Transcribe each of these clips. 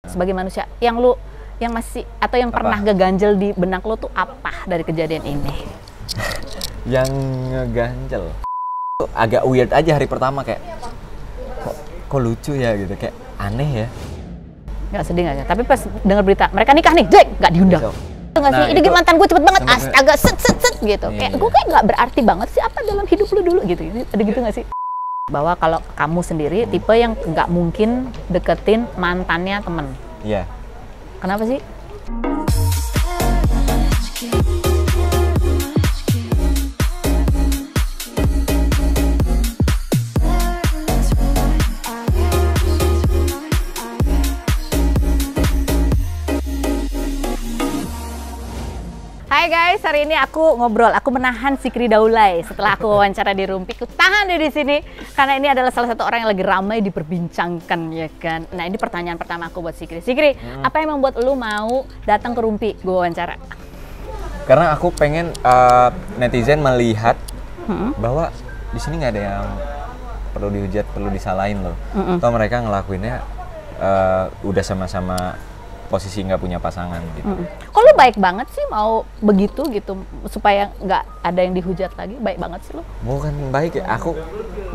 Sebagai manusia, yang masih atau yang pernah ngeganjel di benak lo tuh apa dari kejadian ini? Yang ngeganjel agak weird aja hari pertama, kayak kok lucu ya gitu, kayak aneh ya. Nggak sedih nggak? Tapi pas denger berita mereka nikah nih, Jack nggak diundang. Itu nggak sih? Ini mantan gue cepet banget, astaga, set gitu. Kayak gue kayak nggak berarti banget sih apa dalam hidup lo dulu gitu. Ada gitu nggak sih? Bahwa kalau kamu sendiri tipe yang nggak mungkin deketin mantannya temen. Iya. Kenapa sih? Hai guys, hari ini aku menahan Sikri Daulay setelah aku wawancara di Rumpi. Aku tahan di sini karena ini adalah salah satu orang yang lagi ramai diperbincangkan, ya kan. Nah, ini pertanyaan pertama aku buat Sikri. Sikri, apa yang membuat lu mau datang ke Rumpi gue wawancara? Karena aku pengen netizen melihat bahwa di sini nggak ada yang perlu dihujat, perlu disalahin loh. Atau mereka ngelakuinnya udah sama-sama posisi nggak punya pasangan gitu. Kok lu baik banget sih mau begitu gitu supaya nggak ada yang dihujat lagi? Baik banget sih lu. Bukan baik ya, aku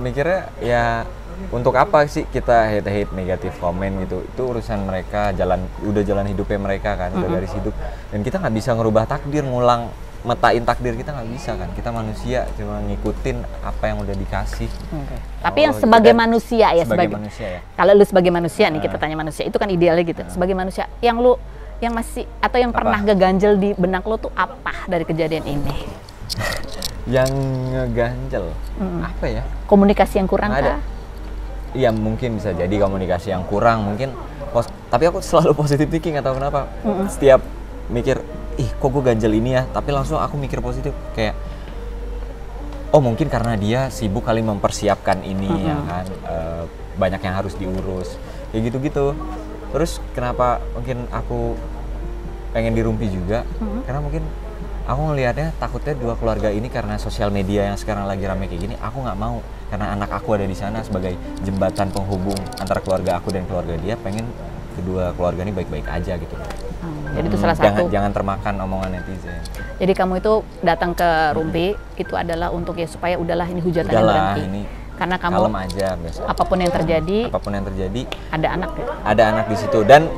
mikirnya ya untuk apa sih kita hate negatif komen gitu. Itu urusan mereka, udah jalan hidupnya mereka kan, udah garis hidup. Dan kita nggak bisa ngerubah takdir, metain takdir, kita nggak bisa kan. Kita manusia, cuma ngikutin apa yang udah dikasih. Tapi yang sebagai manusia ya, sebagai manusia ya. Kalau lu sebagai manusia nih, kita tanya manusia, itu kan idealnya gitu. Sebagai manusia, yang masih atau yang pernah ngeganjel di benak lu tuh apa dari kejadian ini? Yang ngeganjel apa ya? Komunikasi yang kurang kah? Iya, mungkin bisa jadi komunikasi yang kurang, mungkin. Tapi aku selalu positive thinking, atau kenapa? Setiap mikir, kok gue ganjel ini ya, tapi langsung aku mikir positif, kayak oh mungkin karena dia sibuk kali mempersiapkan ini ya kan, banyak yang harus diurus kayak gitu-gitu. Terus kenapa mungkin aku pengen di Rumpi juga, karena mungkin aku ngelihatnya takutnya dua keluarga ini karena sosial media yang sekarang lagi rame kayak gini, aku nggak mau, karena anak aku ada di sana sebagai jembatan penghubung antara keluarga aku dan keluarga dia, pengen kedua keluarga ini baik-baik aja gitu. Jadi itu salah satu. Jangan termakan omongan netizen. Jadi kamu itu datang ke Rumpi itu adalah untuk ya supaya udahlah ini hujatannya berhenti. Ini karena kamu kalem aja biasa. Apapun yang terjadi ada anak gitu. Ada anak di situ, dan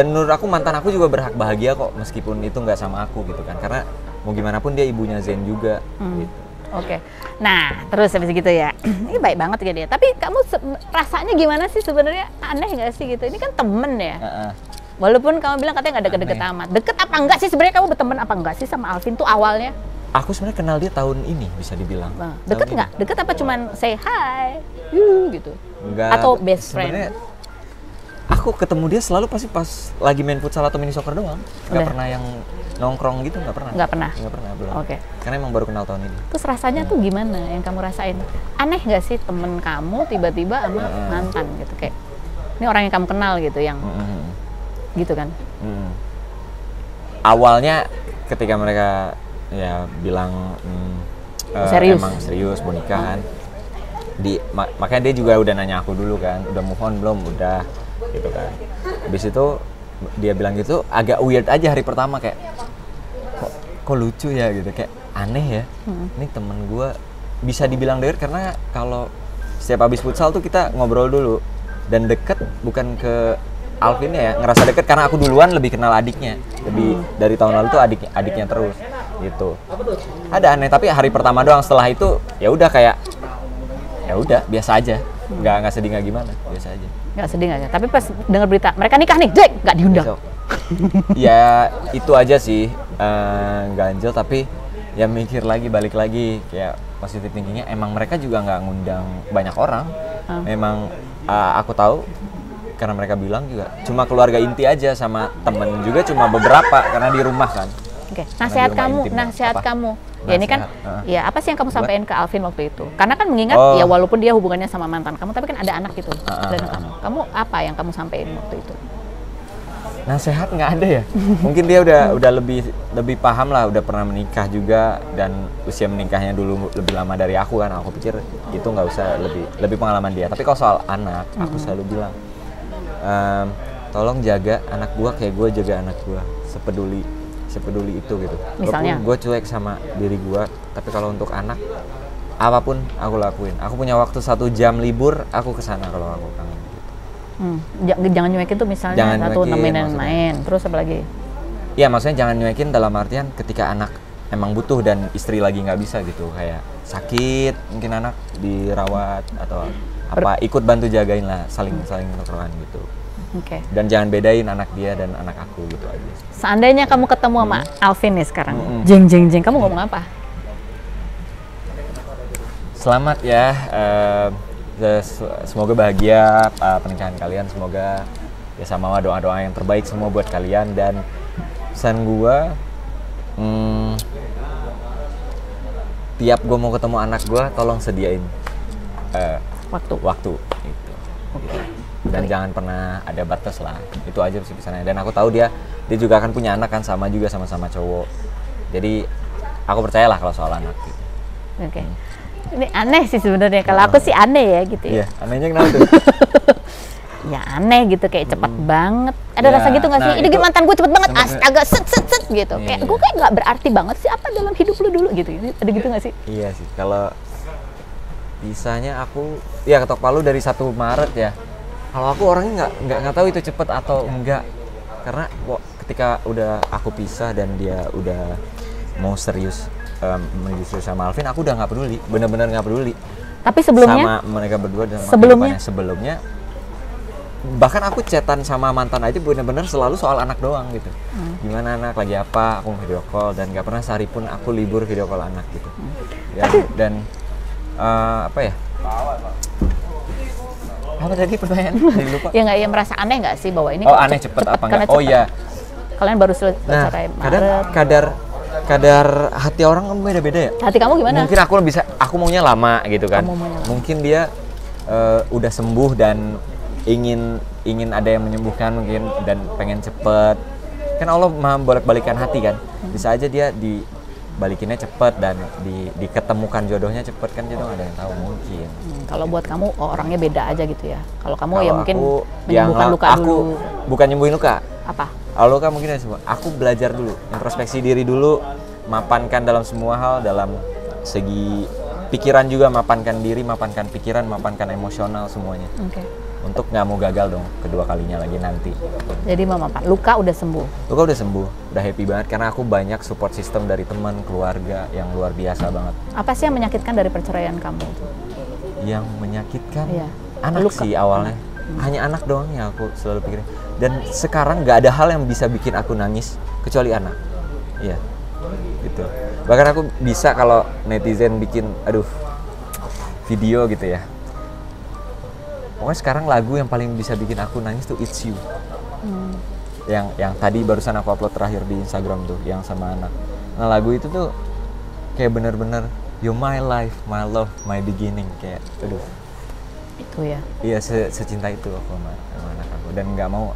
menurut aku mantan aku juga berhak bahagia kok, meskipun itu nggak sama aku gitu kan. Karena mau gimana pun dia ibunya Zen juga gitu. Oke. Nah, terus habis gitu ya. Ini baik banget ya dia. Tapi kamu rasanya gimana sih sebenarnya? Aneh nggak sih gitu? Ini kan temen ya. Walaupun kamu bilang katanya nggak deket-deket amat. Deket apa enggak sih sebenarnya, kamu berteman apa enggak sih sama Alvin tuh awalnya? Aku sebenarnya kenal dia tahun ini, bisa dibilang. Deket nggak? Deket apa cuman say hi gitu? Enggak. Atau best friend? Aku ketemu dia selalu pasti pas lagi main futsal atau mini soccer doang. Nggak pernah yang nongkrong gitu, nggak pernah. Nggak pernah? Nggak pernah, belum. Oke. Karena emang baru kenal tahun ini. Terus rasanya tuh gimana yang kamu rasain? Aneh nggak sih temen kamu tiba-tiba sama mantan gitu? Kayak, ini orang yang kamu kenal gitu, yang gitu kan? Awalnya ketika mereka ya bilang serius. Emang serius mau nikah kan, makanya dia juga udah nanya aku dulu kan, udah move on belum, udah gitu kan. Habis itu dia bilang gitu, agak weird aja hari pertama, kayak kok lucu ya gitu, kayak aneh ya. Ini temen gue, bisa dibilang deket karena kalau setiap habis futsal tuh kita ngobrol dulu, dan deket bukan ke Alvin ya, ngerasa deket karena aku duluan lebih kenal adiknya, lebih dari tahun lalu tuh adiknya terus gitu. Ada aneh, tapi hari pertama doang. Setelah itu ya udah kayak ya udah biasa aja, nggak sedih nggak gimana, biasa aja. Nggak sedih nggak? Tapi pas dengar berita mereka nikah nih, Jack nggak diundang. Ya itu aja sih, ganjel, tapi ya mikir lagi, balik lagi, kayak positive thinkingnya emang mereka juga nggak ngundang banyak orang. Memang aku tahu karena mereka bilang juga cuma keluarga inti aja, sama temen juga cuma beberapa karena di rumah kan. Oke. Nasihat kamu. Ya ini kan, ya apa sih yang kamu sampaikan ke Alvin waktu itu? Karena kan mengingat ya walaupun dia hubungannya sama mantan kamu, tapi kan ada anak gitu. Kamu apa yang kamu sampaikan waktu itu? Nasehat nggak ada ya. Mungkin dia udah lebih paham lah, udah pernah menikah juga, dan usia menikahnya dulu lebih lama dari aku kan. Aku pikir itu nggak usah, lebih pengalaman dia. Tapi kalau soal anak, aku selalu bilang tolong jaga anak gua kayak gua jaga anak gua, sepeduli itu gitu. Misalnya? Gue cuek sama diri gua, tapi kalau untuk anak apapun aku lakuin. Aku punya waktu 1 jam libur, aku kesana kalau aku kangen gitu. Jangan nyuekin tuh misalnya Jangan satu nyuekin, nemenin maksudnya. main, terus apa lagi? Iya, maksudnya jangan nyuekin dalam artian ketika anak emang butuh dan istri lagi nggak bisa gitu, kayak sakit mungkin anak dirawat atau apa, ikut bantu jagain lah, saling nukeran gitu. Oke. Dan jangan bedain anak dia dan anak aku gitu aja. Seandainya kamu ketemu sama Alvin nih sekarang, jeng, kamu ngomong apa? Selamat ya, semoga bahagia pernikahan kalian, semoga ya sama doa-doa yang terbaik semua buat kalian. Dan pesan gua, tiap gua mau ketemu anak gua, tolong sediain waktu gitu. Dan jangan pernah ada batas lah, itu aja sih pesannya. Dan aku tahu dia juga akan punya anak kan, sama juga sama-sama cowok, jadi aku percayalah kalau soal anak gitu. Oke. Ini aneh sih sebenarnya, kalau aku sih aneh ya gitu ya. Iya, anehnya kenapa tuh? Ya aneh gitu, kayak cepet banget. Ada Ya, rasa gitu nggak sih? nah Ini itu- mantan gue cepet banget, Sampai- astaga, set gitu. Iya, Kayak iya. gue kayak nggak berarti banget sih apa dalam hidup lu dulu gitu. Ada gitu nggak sih? Iya sih, kalau bisanya aku ya ketok palu dari 1 Maret ya. Kalau aku orangnya nggak tahu itu cepet atau enggak, karena ketika udah aku pisah dan dia udah mau serius menuju serius sama Alvin, aku udah nggak peduli, bener-bener nggak peduli Tapi sebelumnya, sama mereka berdua dan sama Sebelumnya? kehidupannya. Sebelumnya bahkan aku chatan sama mantan aja bener-bener selalu soal anak doang gitu. Gimana anak, lagi apa, aku video call, dan nggak pernah sehari pun aku libur video call anak gitu. Dan apa ya? Apa tadi pertanyaan? Jadi lupa. ya nggak, ya merasa aneh nggak sih bahwa ini Oh, kok aneh cepet apa karena enggak? Oh cepet. iya. Kalian baru Nah, cerai kadang Maret. kadar hati orang kan beda-beda ya. Hati kamu gimana? Mungkin aku maunya lama gitu kan. Kamu maunya lama. Mungkin dia udah sembuh dan ingin ada yang menyembuhkan mungkin, dan pengen cepet. Kan Allah maha bolak-balikan hati kan. Bisa aja dia dibalikinnya cepet dan diketemukan jodohnya cepet kan, dia nggak ada yang tahu mungkin. Kalau buat kamu orangnya beda aja gitu ya. Kalau kamu Kalau ya mungkin aku menyembuhkan luka aku dulu. bukan nyembuhin luka. Apa? Kalau luka mungkin ada semua. Aku belajar dulu, introspeksi diri dulu, mapankan dalam semua hal, dalam segi pikiran juga, mapankan diri, mapankan pikiran, mapankan emosional semuanya. Oke. Untuk nggak mau gagal dong kedua kalinya lagi nanti. Jadi memapan. Luka udah sembuh. Luka udah sembuh, udah happy banget karena aku banyak support system dari teman, keluarga yang luar biasa banget. Apa sih yang menyakitkan dari perceraian kamu? Yang menyakitkan Iya. anak Luka. sih awalnya, hanya anak doang yang aku selalu pikirin. Dan sekarang nggak ada hal yang bisa bikin aku nangis kecuali anak. Iya, gitu. Bahkan aku bisa kalau netizen bikin, video gitu ya. Pokoknya sekarang lagu yang paling bisa bikin aku nangis tuh It's You. Yang tadi barusan aku upload terakhir di Instagram tuh, yang sama anak. Nah, lagu itu tuh kayak bener-bener you're my life, my love, my beginning, kayak Itu ya. iya, secinta itu aku sama anak aku. Dan nggak mau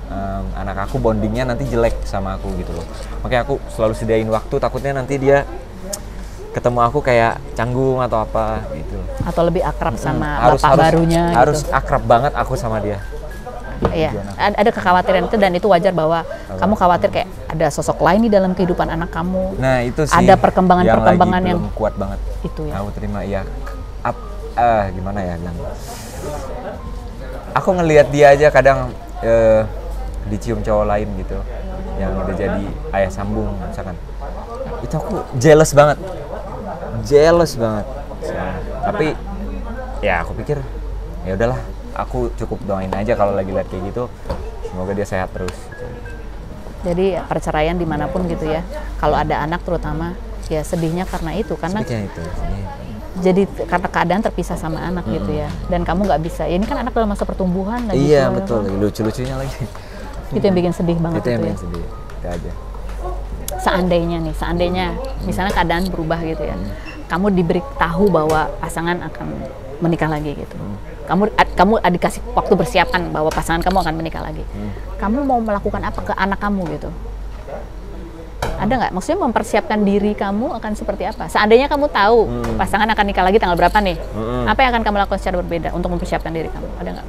anak aku bondingnya nanti jelek sama aku gitu loh. Makanya aku selalu sediain waktu, takutnya nanti dia ketemu aku kayak canggung atau apa gitu. Atau lebih akrab sama bapak barunya harus gitu. akrab banget aku sama dia. Iya, ada kekhawatiran itu, dan itu wajar bahwa kamu khawatir kayak ada sosok lain di dalam kehidupan anak kamu. Nah, itu sih Ada perkembangan-perkembangan yang yang belum kuat banget. itu ya. Aku terima ya. Gimana ya, Gang? Aku ngelihat dia aja kadang dicium cowok lain gitu, yang udah jadi ayah sambung misalkan. Itu aku jealous banget. Tapi ya aku pikir ya udahlah, aku cukup doain aja kalau lagi lihat kayak gitu, semoga dia sehat terus. Jadi perceraian dimanapun gitu ya, kalau ada anak terutama ya sedihnya karena itu, karena Sepertinya itu. jadi karena keadaan terpisah sama anak gitu ya, dan kamu nggak bisa, ya ini kan anak dalam masa pertumbuhan lagi. Iya betul, lagi lucu-lucunya lagi. Itu yang bikin sedih banget Itu yang ya. bikin sedih. Itu aja. Seandainya misalnya keadaan berubah gitu ya, kamu diberitahu bahwa pasangan akan menikah lagi gitu, kamu dikasih waktu persiapan bahwa pasangan kamu akan menikah lagi, kamu mau melakukan apa ke anak kamu gitu? Ada nggak? Maksudnya mempersiapkan diri kamu akan seperti apa? Seandainya kamu tahu pasangan akan nikah lagi tanggal berapa nih, apa yang akan kamu lakukan secara berbeda untuk mempersiapkan diri kamu? Ada nggak?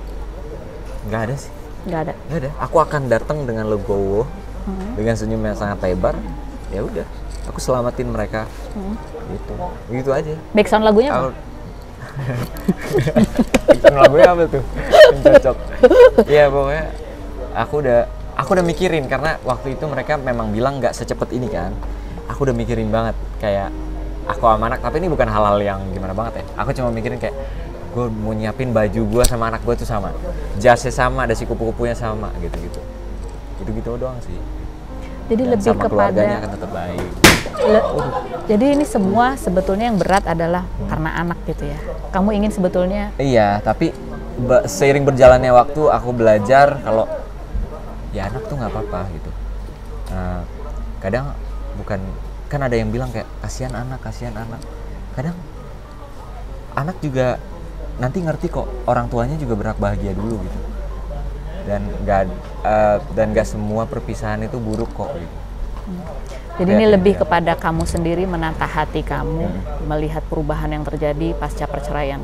Nggak ada sih. Nggak ada. Nggak ada. Aku akan datang dengan legowo, dengan senyum yang sangat lebar. Ya udah, aku selamatin mereka. Gitu. Gitu aja. Background lagunya apa? Lagunya apa tuh? Yang cocok. Iya pokoknya aku udah mikirin karena waktu itu mereka memang bilang nggak secepat ini kan. Aku udah mikirin banget kayak aku sama anak, tapi ini bukan hal-hal yang gimana banget ya. Aku cuma mikirin kayak gue mau nyiapin baju gue sama anak gue tuh sama, jasnya sama, ada si kupu-kupunya sama gitu-gitu. Gitu-gitu doang sih. Jadi Dan lebih sama kepada keluarganya akan tetap baik. Jadi ini semua sebetulnya yang berat adalah karena anak gitu ya. Kamu ingin sebetulnya Iya, tapi seiring berjalannya waktu aku belajar kalau ya anak tuh nggak apa-apa gitu. Kadang bukan, kan ada yang bilang kayak kasihan anak. Kadang anak juga nanti ngerti kok orang tuanya juga berhak bahagia dulu gitu. Dan nggak semua perpisahan itu buruk kok gitu. Jadi ini lebih kepada kamu sendiri menata hati kamu, melihat perubahan yang terjadi pasca perceraian,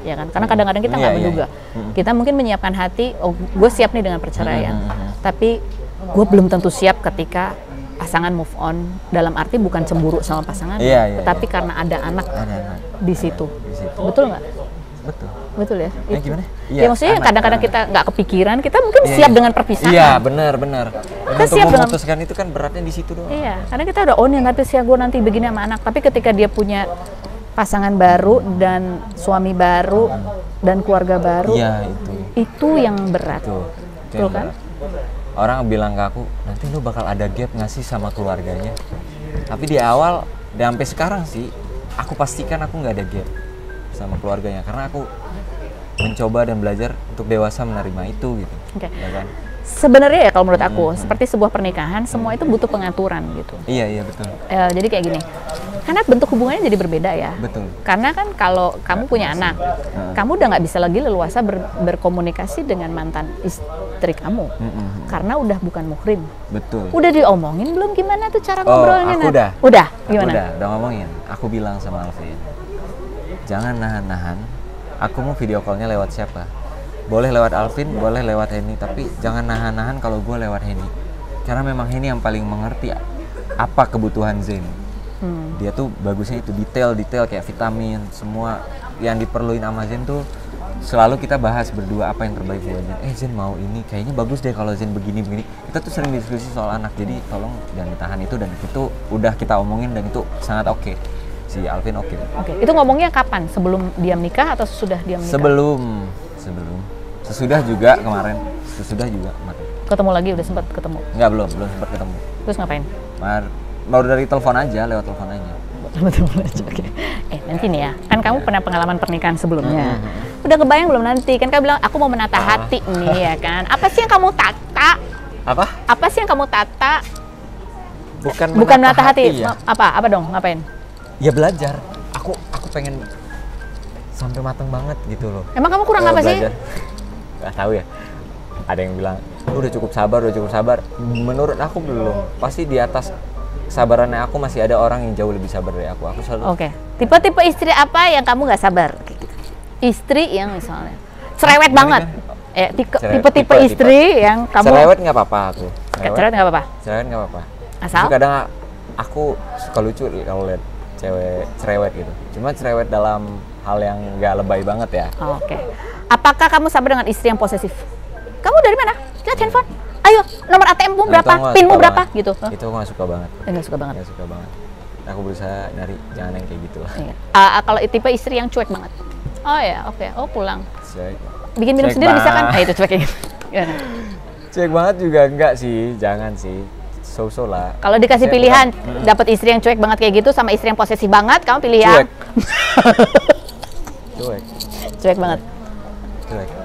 ya kan? Karena kadang-kadang kita nggak menduga, kita mungkin menyiapkan hati, oh gue siap nih dengan perceraian, tapi gue belum tentu siap ketika pasangan move on. Dalam arti bukan cemburu sama pasangan, tetapi karena ada anak di situ. Betul nggak? Betul ya. Gimana? Ya maksudnya kadang-kadang kita nggak kepikiran, kita mungkin siap dengan perpisahan. Iya benar. Untuk siap memutuskan itu kan beratnya di situ doang. Iya, karena kita udah nih nanti siap gue nanti begini sama anak. Tapi ketika dia punya pasangan baru dan suami baru dan keluarga baru, itu yang berat. Betul kan? Orang bilang ke aku, nanti lu bakal ada gap nggak sih sama keluarganya? Tapi di awal, dan sampai sekarang sih, aku pastikan aku nggak ada gap sama keluarganya, karena aku mencoba dan belajar untuk dewasa menerima itu gitu. Ya kan? Sebenarnya ya kalau menurut aku seperti sebuah pernikahan semua itu butuh pengaturan gitu. Iya betul. Jadi kayak gini, karena bentuk hubungannya jadi berbeda ya. Betul. Karena kan kalau kamu punya anak, kamu udah nggak bisa lagi leluasa berkomunikasi dengan mantan istri kamu, karena udah bukan muhrim. Betul. Udah diomongin belum gimana tuh cara ngobrolnya? Aku udah. Udah gimana? Udah ngomongin. Aku bilang sama Alvin, jangan nahan-nahan. Aku mau video callnya lewat siapa? Boleh lewat Alvin, boleh lewat Henny, tapi jangan nahan-nahan kalau gue lewat Henny. Karena memang Henny yang paling mengerti apa kebutuhan Zain. Dia tuh bagusnya itu detail kayak vitamin, semua yang diperluin sama Zain tuh selalu kita bahas berdua apa yang terbaik buat Zain. Zain mau ini, kayaknya bagus deh kalau Zain begini. Kita tuh sering diskusi soal anak, jadi tolong jangan ditahan itu, dan itu udah kita omongin dan itu sangat oke. Si Alvin oke. Itu ngomongnya kapan? Sebelum dia menikah atau sesudah dia menikah? Sebelum. Sesudah juga kemarin. Ketemu lagi, udah sempat ketemu? Enggak, belum sempat ketemu. Terus ngapain? Baru dari telepon aja, lewat telepon aja. Oke. Nanti nih ya, kan kamu pernah pengalaman pernikahan sebelumnya. Udah kebayang belum nanti? Kan kamu bilang aku mau menata hati nih ya kan. Apa sih yang kamu tata? Apa sih yang kamu tata? Bukan menata hati. Ya? Apa dong? Ngapain? Ya belajar. Aku pengen sampai matang banget gitu loh. Emang kamu kurang apa sih? Gak tahu ya. Ada yang bilang, udah cukup sabar. Menurut aku belum. Pasti di atas kesabarannya aku masih ada orang yang jauh lebih sabar dari aku. Aku selalu. Oke. Tipe-tipe istri apa yang kamu nggak sabar? Istri yang misalnya cerewet banget. Tipe-tipe istri yang kamu. Cerewet nggak apa-apa aku. Cerewet nggak apa-apa. Asal? Kadang aku suka lucu kalau lihat cewek cerewet gitu. Cuma cerewet dalam hal yang nggak lebay banget ya. Oke. Apakah kamu sabar dengan istri yang posesif? Kamu dari mana? Lihat handphone. Ayo, nomor ATM-mu berapa? PIN-mu berapa? Gitu. Itu aku nggak suka banget. Nggak suka banget. Aku berusaha dari jangan yang kayak gitu lah. Iya. Kalau tipe istri yang cuek banget. Oh ya, oke. Oh pulang. Cuek. Bikin minum sendiri bisa kan? Itu cuek kayak gitu. Cuek banget juga enggak sih, jangan sih. So-so lah. Kalau dikasih pilihan, dapat istri yang cuek banget kayak gitu sama istri yang posesif banget, kamu pilih yang cuek banget.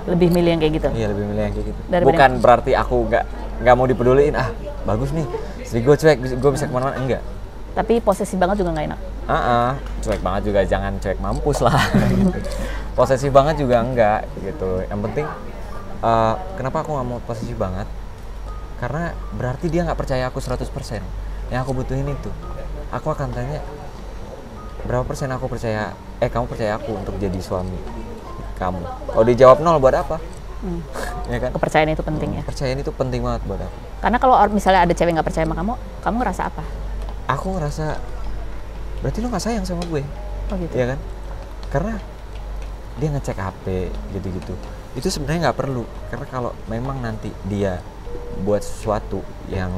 Lebih milih yang kayak gitu. Iya, lebih milih yang kayak gitu. Bukan berarti aku nggak mau dipeduliin. Bagus nih, istri gue cuek, gue bisa kemana-mana. Enggak. Tapi posesif banget juga nggak enak. Cuek banget juga, jangan cuek mampus lah. Gitu. Posesif banget juga enggak gitu. Yang penting, kenapa aku nggak mau posesif banget? Karena berarti dia nggak percaya aku 100%. Yang aku butuhin itu. Aku akan tanya, berapa persen aku percaya, kamu percaya aku untuk jadi suami kamu? Kalau dijawab 0 buat apa? ya kan? Kepercayaan itu penting ya. Kepercayaan itu penting banget buat aku. Karena kalau misalnya ada cewek nggak percaya sama kamu ngerasa apa? Aku ngerasa berarti lo nggak sayang sama gue. Oh gitu. Ya kan? Karena dia ngecek HP gitu-gitu. Itu sebenarnya nggak perlu. Karena kalau memang nanti dia buat sesuatu yang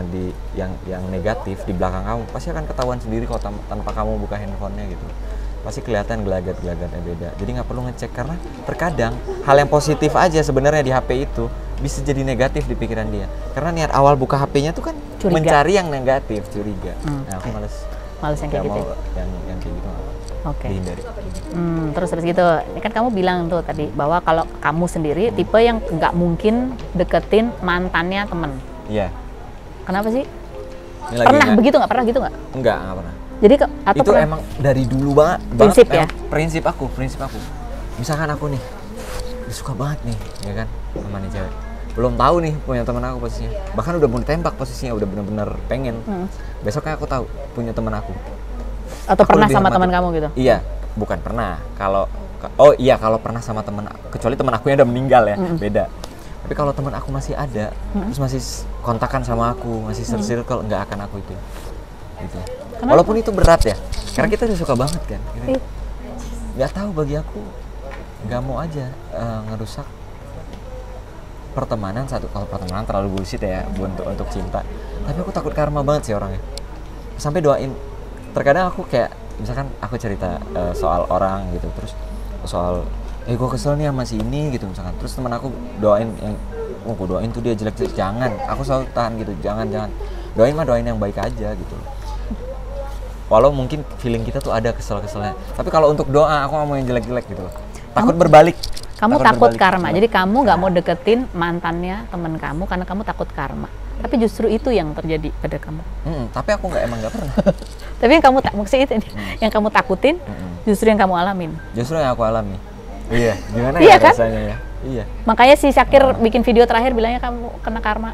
negatif di belakang kamu, pasti akan ketahuan sendiri kok tanpa kamu buka handphonenya gitu. Pasti kelihatan gelagat-gelagatnya beda. Jadi nggak perlu ngecek, karena terkadang hal yang positif aja sebenarnya di HP itu bisa jadi negatif di pikiran dia. Karena niat awal buka HP-nya tuh kan Curiga. mencari yang negatif, curiga. Nah, aku males yang kayak gitu. Yang kayak gitu. Oke. Dihindari. Terus gitu. Ini kan kamu bilang tuh tadi bahwa kalau kamu sendiri tipe yang nggak mungkin deketin mantannya temen. Iya. Kenapa sih? Ini Pernah begitu nggak? Pernah gitu nggak? Nggak pernah. Jadi atau itu pernah? emang dari dulu banget. Prinsip ya? Prinsip aku. Misalkan aku nih suka banget nih, ya kan, sama nih cewek. Belum tahu nih punya teman aku posisinya. Bahkan udah mau ditembak posisinya, udah bener-bener pengen. Besoknya aku tahu punya teman aku. Atau aku pernah sama teman kamu gitu? Iya, bukan pernah. Kalau pernah sama teman, kecuali teman aku yang udah meninggal ya, beda. Tapi kalau teman aku masih ada, terus masih kontakan sama aku, masih circle, nggak akan aku itu. Gitu. Walaupun itu berat ya, karena kita udah suka banget kan. Nggak tahu, bagi aku nggak mau aja ngerusak pertemanan satu. Kalau pertemanan terlalu bullshit ya untuk cinta. Tapi aku takut karma banget sih orangnya. Sampai doain. Terkadang aku kayak misalkan aku cerita soal orang gitu, terus soal gue kesel nih sama si ini gitu misalkan. Terus teman aku doain yang gue doain tuh dia jelek-jelek, jangan. Aku selalu tahan gitu, jangan. Doain yang baik aja gitu. Walau mungkin feeling kita tuh ada kesel-keselnya. Tapi kalau untuk doa, aku nggak mau yang jelek-jelek gitu loh. Takut berbalik. Kamu takut karma. Jadi kamu nggak mau deketin mantannya teman kamu karena kamu takut karma. Tapi justru itu yang terjadi pada kamu. Tapi aku emang nggak pernah. Tapi yang kamu maksudnya itu yang kamu takutin, justru yang kamu alamin. Justru yang aku alami. Iya. Gimana iya, ya kan? rasanya ya? Iya. Makanya si Syakir bikin video terakhir bilangnya kamu kena karma.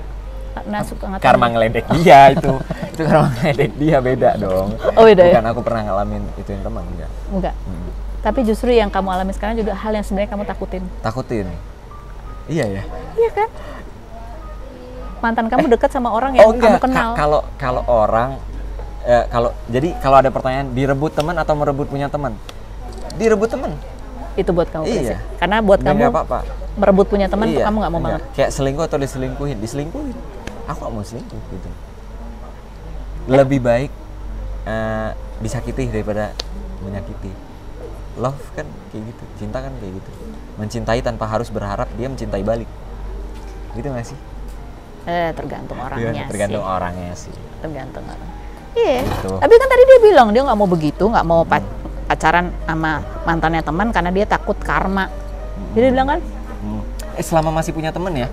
Karma ngeledek dia itu karma ngeledek dia, beda dong. Oh beda. Bukan ya? Aku pernah ngalamin ituin teman, enggak. Tapi justru yang kamu alami sekarang juga hal yang sebenarnya kamu takutin. Iya ya. Iya kan? Mantan kamu dekat sama orang yang kamu kenal. Kalau orang kalau ada pertanyaan direbut teman atau merebut punya teman, direbut teman. Itu buat kamu prinsip. Karena buat kamu apa-apa. Merebut punya teman tuh kamu nggak mau banget. Kayak selingkuh atau diselingkuhin. Aku nggak mau selingkuh gitu. Lebih baik disakiti daripada menyakiti. Love kan kayak gitu, cinta kan kayak gitu. Mencintai tanpa harus berharap dia mencintai balik. Gitu nggak sih? Tergantung orangnya sih. Tergantung orangnya sih. Tergantung orang. Iya. Gitu. Tapi kan tadi dia bilang dia nggak mau begitu, nggak mau pacaran sama mantannya teman karena dia takut karma. Dia bilang kan? Selama masih punya teman ya.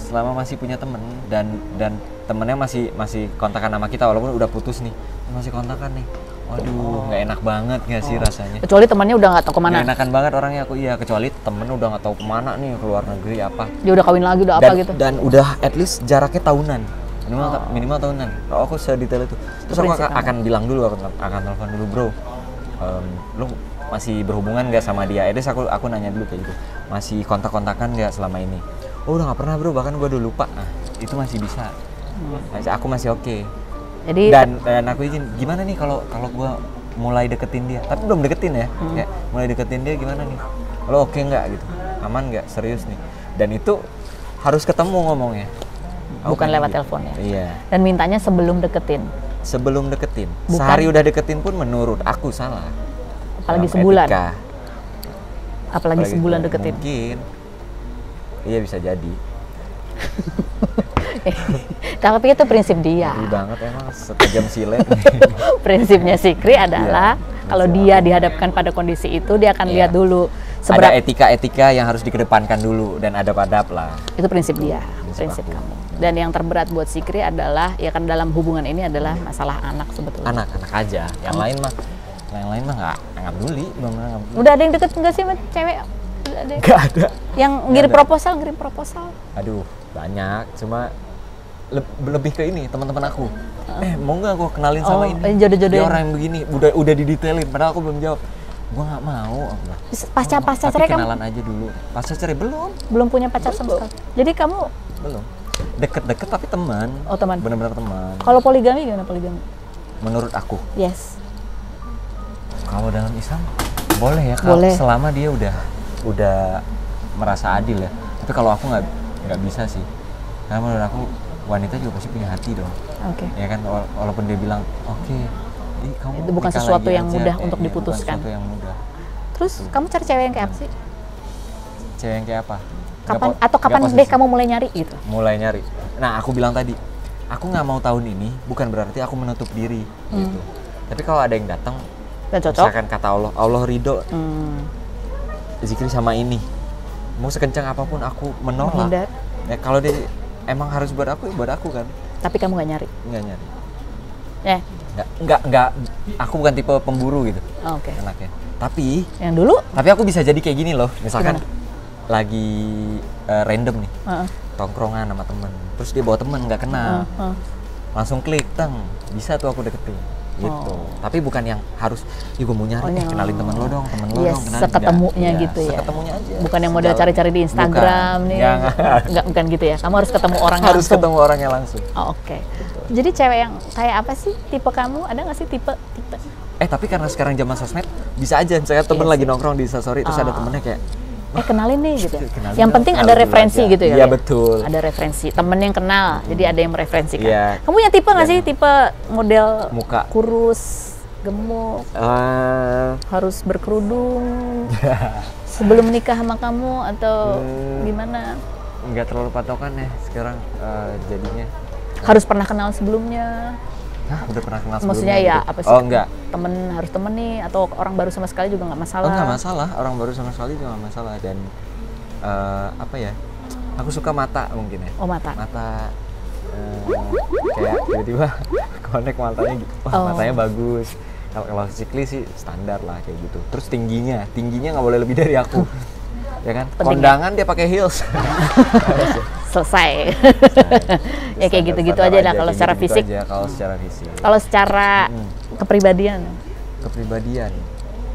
Selama masih punya teman dan temennya masih kontakan sama kita walaupun udah putus nih, masih kontakan nih. Waduh, nggak enak banget nggak sih rasanya? Kecuali temannya udah nggak tahu kemana. Nggak enakan banget orangnya aku, iya. Kecuali temennya udah nggak tahu kemana nih, keluar negeri apa. Dia udah kawin lagi, udah apa gitu. Dan udah at least jaraknya tahunan, minimal tahunan. Kalau aku sedetail itu. Terus aku akan bilang dulu, akan telepon dulu, bro. Lu masih berhubungan nggak sama dia? Terus aku nanya dulu kayak gitu. Masih kontak-kontakan nggak selama ini? Oh, udah nggak pernah, bro. Bahkan gua udah lupa. Nah, itu masih bisa. Aku masih oke. Jadi dan aku izin, gimana nih kalau gue mulai deketin dia, tapi belum deketin ya, kayak mulai deketin dia gimana nih, lo oke nggak gitu, aman nggak, serius nih, dan itu harus ketemu ngomongnya, bukan lewat telepon ya. Iya. Dan mintanya sebelum deketin. Sehari udah deketin pun menurut aku salah. Apalagi sebulan. Apalagi sebulan deketin. Mungkin. Iya bisa jadi. Tapi itu prinsip dia. Ngeri banget emang, setajam silet. Prinsipnya Sikri adalah kalau dia dihadapkan pada kondisi itu, dia akan lihat dulu ada etika-etika yang harus dikedepankan dulu dan adab-adab lah. Itu prinsip dia, prinsip kamu. Dan yang terberat buat Sikri adalah ya kan dalam hubungan ini adalah masalah anak sebetulnya. Anak aja. Yang lain mah nggak peduli, Udah ada yang deket nggak sih sama cewek? Nggak ada. Yang ngirim proposal? Aduh, banyak. Cuma lebih ke ini teman-teman aku. Mau nggak aku kenalin sama ini? Dia orang yang begini, udah didetailin. Padahal aku belum jawab. Gue nggak mau. Aku bilang. Pasca Tapi cerai kamu kenalan aja dulu. Pasca cerai belum punya pacar sama sekali. Jadi kamu belum. Deket-deket tapi teman. Oh, teman. Bener-bener teman. kalau poligami gimana poligami? Menurut aku, Yes. kalau dalam Islam boleh ya, kalau Boleh. selama dia udah merasa adil ya. Tapi kalau aku nggak bisa sih. Karena menurut aku wanita juga pasti punya hati dong. Oke. Ya kan, walaupun dia bilang oke, kamu Itu bukan nikah sesuatu lagi yang aja, mudah kayak untuk iya, diputuskan. Bukan sesuatu yang mudah. Terus kamu cari cewek yang kayak apa sih? Cewek yang kayak apa? Kapan deh kamu mulai nyari gitu? Mulai nyari. Nah, aku bilang tadi, aku nggak mau tahun ini, bukan berarti aku menutup diri gitu. Tapi kalau ada yang datang, Dan cocok? misalkan kata Allah ridho, Zikri sama ini, mau sekencang apapun aku menolak. Menghindar. Ya, kalau dia emang harus buat aku, ya buat aku kan. Tapi kamu nggak nyari? Nggak nyari. Nggak. Aku bukan tipe pemburu gitu. Oh, oke. Anaknya. Tapi Yang dulu? aku bisa jadi kayak gini loh. Misalkan Gimana? lagi random nih, Heeh. tongkrongan sama temen, terus dia bawa temen nggak kenal, langsung klik, bisa tuh aku deketin gitu. Tapi bukan yang harus, gue mau nyari, kenalin temen lo dong, Yes, kenalin. seketemunya Enggak. gitu ya. Seketemunya aja. Bukan yang model cari-cari di Instagram nih. Bukan gitu ya. Kamu harus ketemu orangnya Harus langsung. ketemu orangnya langsung. Oh, oke. Jadi cewek yang kayak apa sih tipe kamu? Ada nggak sih tipe? Tapi karena sekarang zaman sosmed, bisa aja misalnya temen Iya lagi sih. nongkrong di instastory, terus ada temennya kayak, Kenalin nih gitu. Kenalin Yang dong, penting ada kenalin dulu referensi aja. gitu ya. Iya, betul. Ada referensi. Temen yang kenal, jadi ada yang mereferensikan. Iya. Kamu punya tipe nggak sih? Tipe model Muka. kurus, gemuk, harus berkerudung sebelum nikah sama kamu atau gimana? nggak terlalu patokan ya sekarang jadinya. Harus pernah kenal sebelumnya? Hah, udah pernah kenal Maksudnya sebelumnya ya gitu? apa sih? Oh, enggak. Harus temen nih atau orang baru sama sekali juga nggak masalah? Oh, nggak masalah, orang baru sama sekali juga nggak masalah. Dan apa ya, aku suka mata mungkin ya. Oh, mata. Kayak tiba-tiba connect matanya gitu. Matanya bagus. Kalau Zikri sih standar lah kayak gitu. Terus tingginya nggak boleh lebih dari aku. Ya kan? Penting Kondangan dia pakai heels. Selesai. Ya kayak gitu-gitu aja dah kalau secara fisik. Kalau secara fisik. Kalau secara kepribadian,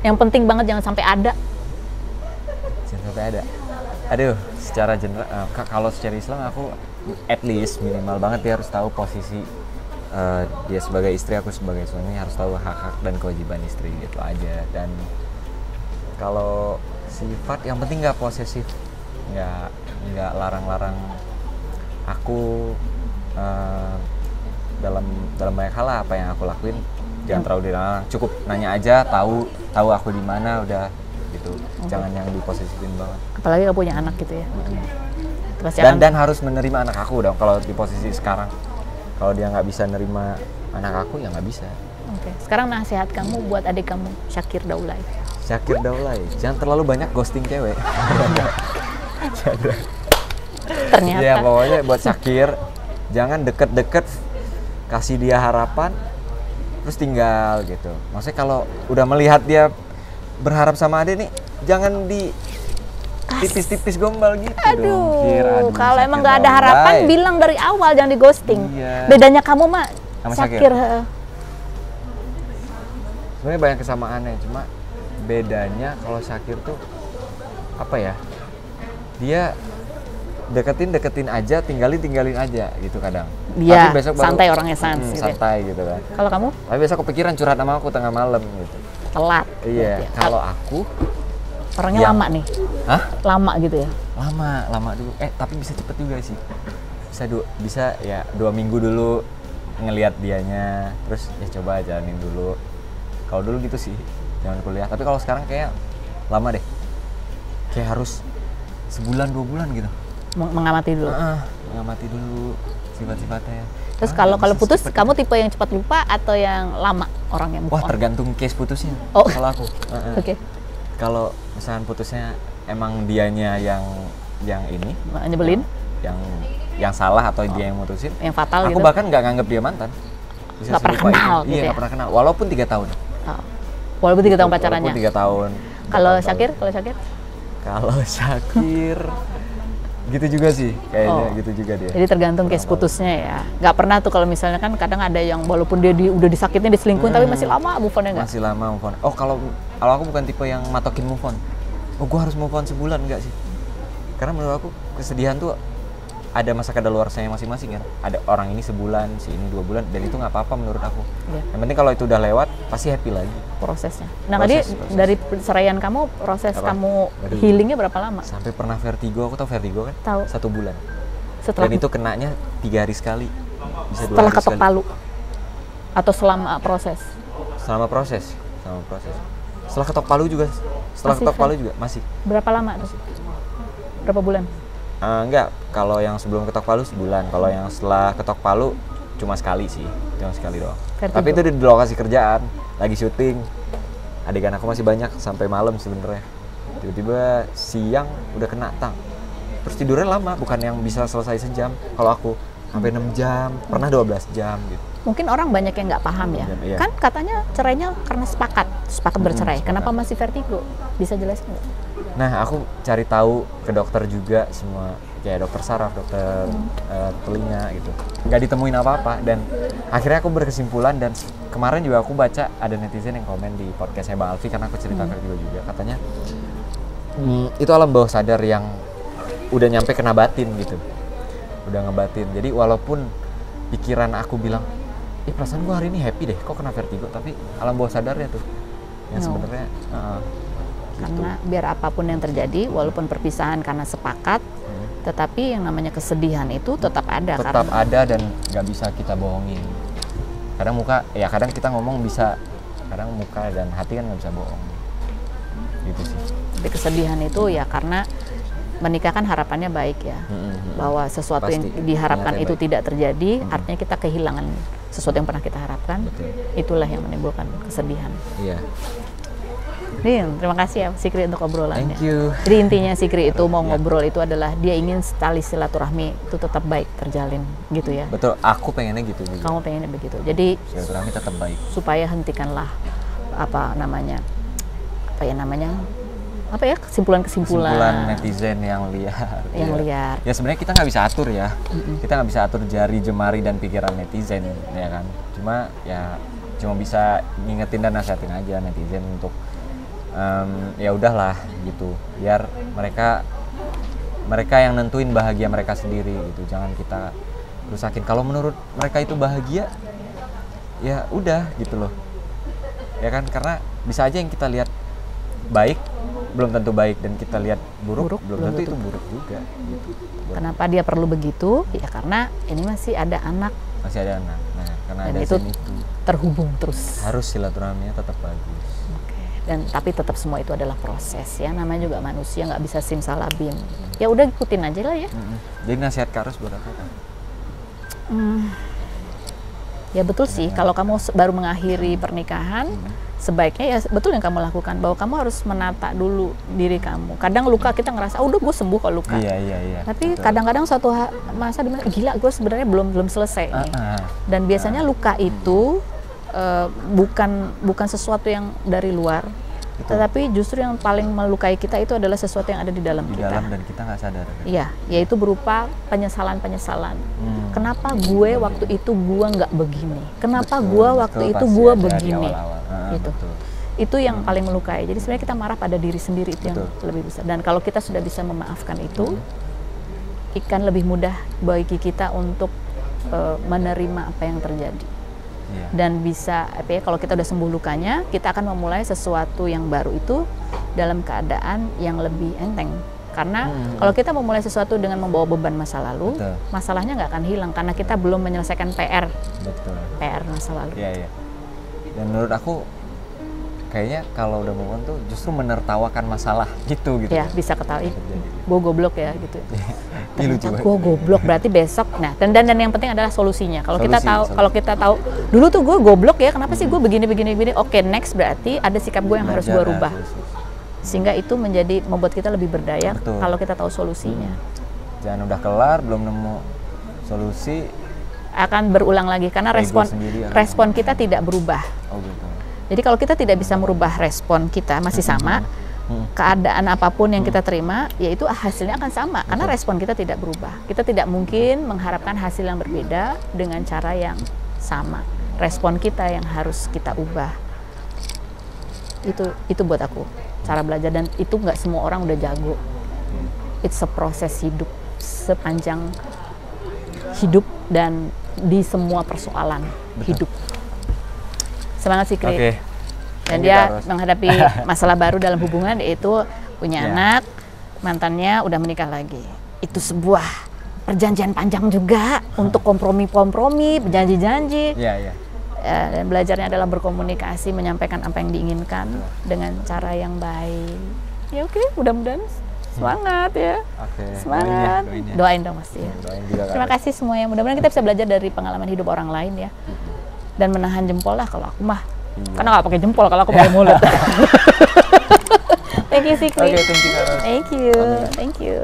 yang penting banget jangan sampai ada. Jangan sampai ada. Aduh, secara general, kalau secara Islam aku at least minimal banget dia harus tahu posisi dia sebagai istri, aku sebagai suami, harus tahu hak-hak dan kewajiban istri gitu aja. Dan kalau sifat yang penting nggak posesif, nggak larang-larang aku dalam banyak hal lah. Apa yang aku lakuin jangan terlalu dilarang, cukup nanya aja, tahu aku di mana udah gitu. Jangan yang diposesifin banget, Apalagi kalau punya anak gitu ya. Pasti dan harus menerima anak aku dong. Kalau di posisi sekarang, kalau dia nggak bisa nerima anak aku, ya nggak bisa. Oke. Sekarang nasihat kamu buat adik kamu, Syakir Daulay. Syakir Daulay, jangan terlalu banyak ghosting cewek. Ternyata. Ya pokoknya buat Syakir, jangan deket-deket, kasih dia harapan, terus tinggal gitu. Maksudnya kalau udah melihat dia berharap sama Ade nih, jangan di tipis-tipis gombal gitu. Aduh, kalau emang nggak ada harapan, bilang dari awal, jangan di ghosting. Iya. Bedanya kamu mah Sama Syakir. Sebenarnya banyak kesamaannya, cuma bedanya kalau Syakir tuh apa ya? Dia deketin aja, tinggalin aja gitu kadang. Dia Tapi besok baru, santai orangnya sans gitu ya. santai gitu kan. Kalau kamu Tapi besok kepikiran curhat sama aku tengah malam gitu. telat. Iya, Berarti. kalau aku Orangnya yang- lama nih. hah? Lama gitu ya. Lama dulu. Tapi bisa cepet juga sih. Bisa ya 2 minggu dulu ngelihat dianya, terus ya coba jalanin dulu. Kalau dulu gitu sih, jangan kuliah. Tapi kalau sekarang kayak lama deh. Kayak harus sebulan 2 bulan gitu. Mengamati dulu. Mengamati dulu sifat-sifatnya. Terus kalau putus, kamu tipe yang cepat lupa atau yang lama orangnya? Wah, tergantung case putusnya. Oh. Kalau aku. Oke. Kalau misalkan putusnya emang dianya yang ini, Nyebelin? yang salah atau dia yang mutusin, Yang fatal aku gitu? bahkan nggak nganggep dia mantan. Nggak pernah selupa kenal itu. gitu Iya, ya? nggak pernah kenal. Walaupun 3 tahun. Oh. Walaupun 3 tahun pacarannya. Walaupun 3 tahun. Kalau bertahun-tahun. Syakir? Kalau Syakir, Gitu juga sih, kayaknya gitu juga dia. Jadi tergantung case putusnya ya. Nggak pernah tuh kalau misalnya kan kadang ada yang walaupun dia udah disakitin, diselingkuhin, tapi masih lama move on-nya nggak? Masih lama move on. Oh kalau aku bukan tipe yang matokin move on. Oh gue harus move on sebulan, enggak sih. Karena menurut aku kesedihan tuh ada masa kadaluarsanya masing-masing kan. Ada orang ini sebulan, si ini 2 bulan, dan itu nggak apa-apa menurut aku. Yang penting kalau itu udah lewat, pasti happy lagi. Prosesnya. Nah tadi dari perceraian kamu, proses kamu healingnya berapa lama? Sampai pernah vertigo, aku tahu vertigo kan? Tahu. 1 bulan. Setelah Dan itu kenanya 3 hari sekali. Bisa 2 setelah hari ketok sekali. palu? Atau selama proses? Selama proses. Setelah ketok palu juga. Setelah ketok palu juga masih. Berapa lama tuh? Berapa bulan? Enggak, kalau yang sebelum ketok palu sebulan. Kalau yang setelah ketok palu cuma sekali sih. Cuma sekali doang. Vertigo. Tapi itu di lokasi kerjaan, lagi syuting. Adegan aku masih banyak sampai malam sebenarnya. Tiba-tiba siang udah kena tang. Terus tidurnya lama, bukan yang bisa selesai sejam. Kalau aku sampai 6 jam, pernah 12 jam gitu. Mungkin orang banyak yang nggak paham ya. Iya. Kan katanya cerainya karena sepakat bercerai. Sepakat. Kenapa masih vertigo? Bisa jelasin nggak? Nah, aku cari tahu ke dokter juga semua, kayak dokter saraf, dokter telinga gitu. Nggak ditemuin apa-apa dan akhirnya aku berkesimpulan dan kemarin juga aku baca ada netizen yang komen di podcastnya Bang Alfi karena aku cerita ke dia juga katanya itu alam bawah sadar yang udah nyampe kena batin gitu. Udah ngebatin. Jadi walaupun pikiran aku bilang, perasaan gua hari ini happy deh, kok kena vertigo, tapi alam bawah sadarnya tuh yang sebenarnya karena biar apapun yang terjadi, walaupun perpisahan karena sepakat, tetapi yang namanya kesedihan itu tetap ada. Tetap ada dan nggak bisa kita bohongin. Kadang kadang kita ngomong bisa, kadang muka dan hati kan nggak bisa bohong. Gitu sih. Tapi kesedihan itu ya karena menikah kan harapannya baik ya, bahwa sesuatu Pasti, yang diharapkan itu baik. tidak terjadi, artinya kita kehilangan sesuatu yang pernah kita harapkan. Betul. Itulah yang menimbulkan kesedihan. Iya. Terima kasih ya Sikri untuk obrolannya. Thank you. Jadi intinya Sikri itu mau ngobrol itu adalah dia ingin tali silaturahmi itu tetap baik terjalin gitu ya. Betul, aku pengennya gitu juga. Kamu pengennya begitu. Jadi Silaturahmi tetap baik. supaya hentikanlah kesimpulan Netizen yang liar. liar. Ya sebenarnya kita nggak bisa atur ya. Kita nggak bisa atur jari, jemari dan pikiran netizen ya kan. Cuma bisa ngingetin dan nasihatin aja netizen untuk ya udahlah gitu. Biar mereka yang nentuin bahagia mereka sendiri gitu. Jangan kita rusakin. Kalau menurut mereka itu bahagia, ya udah gitu loh. Ya kan, karena bisa aja yang kita lihat baik belum tentu baik dan kita lihat buruk belum tentu itu buruk juga gitu. Kenapa dia perlu begitu? Ya karena ini masih ada anak. Masih ada anak. Nah, karena Dan ada itu sin itu terhubung terus. harus silaturahminya tetap bagus. Dan tapi tetap semua itu adalah proses ya. Namanya juga manusia, nggak bisa simsalabim. Ya udah ikutin aja lah ya. Jadi nasihat Kak Ros buat apa? Ya betul sih. Kalau kamu baru mengakhiri pernikahan, sebaiknya ya betul yang kamu lakukan, bahwa kamu harus menata dulu diri kamu. Kadang luka kita ngerasa, udah gue sembuh kalau luka. Iya. Tapi kadang-kadang suatu masa dimana gila gue sebenarnya belum selesai nih. Dan biasanya luka itu bukan sesuatu yang dari luar, tetapi justru yang paling melukai kita itu adalah sesuatu yang ada di dalam kita. Di dalam dan kita nggak sadar. Iya, yaitu berupa penyesalan. Kenapa gue waktu itu gue nggak begini? Kenapa gue waktu itu gue begini? Gitu. Itu yang paling melukai. Jadi sebenarnya kita marah pada diri sendiri itu yang lebih besar. Dan kalau kita sudah bisa memaafkan itu, ikan lebih mudah bagi kita untuk menerima apa yang terjadi. Dan bisa kalau kita udah sembuh lukanya, kita akan memulai sesuatu yang baru itu dalam keadaan yang lebih enteng. Karena kalau kita memulai sesuatu dengan membawa beban masa lalu, masalahnya nggak akan hilang karena kita belum menyelesaikan PR masa lalu. Iya. Dan menurut aku kayaknya kalau udah move on tuh justru menertawakan masalah gitu. Ya, bisa ketahui. Gue goblok ya gitu. Ternyata gue goblok berarti besok. Nah, dan yang penting adalah solusinya. Kalau kita tahu dulu tuh gue goblok ya, kenapa sih gue begini. Oke, next berarti ada sikap gue yang harus gue rubah. Sehingga itu membuat kita lebih berdaya kalau kita tahu solusinya. Jangan udah kelar belum nemu solusi akan berulang lagi karena respon kita tidak berubah. Oh gitu. Jadi kalau kita tidak bisa merubah respon kita masih sama, keadaan apapun yang kita terima, yaitu hasilnya akan sama karena respon kita tidak berubah. Kita tidak mungkin mengharapkan hasil yang berbeda dengan cara yang sama. Respon kita yang harus kita ubah. Itu buat aku cara belajar, dan itu nggak semua orang udah jago. It's a proses hidup sepanjang hidup dan di semua persoalan hidup. Semangat sih, Kri. Dan dia menghadapi masalah baru dalam hubungan, yaitu punya anak, mantannya udah menikah lagi. Itu sebuah perjanjian panjang juga untuk kompromi-kompromi, berjanji-janji. Dan belajarnya adalah berkomunikasi, menyampaikan apa yang diinginkan dengan cara yang baik. Ya oke, mudah-mudahan semangat ya. Semangat. Doain dong pasti ya. Terima kasih semuanya. Mudah-mudahan kita bisa belajar dari pengalaman hidup orang lain ya. Dan menahan jempol lah kalau aku mah. Karena nggak pakai jempol, kalau aku pakai mulut. Thank you, Sikri. Thank you, Kak Ros. Thank you.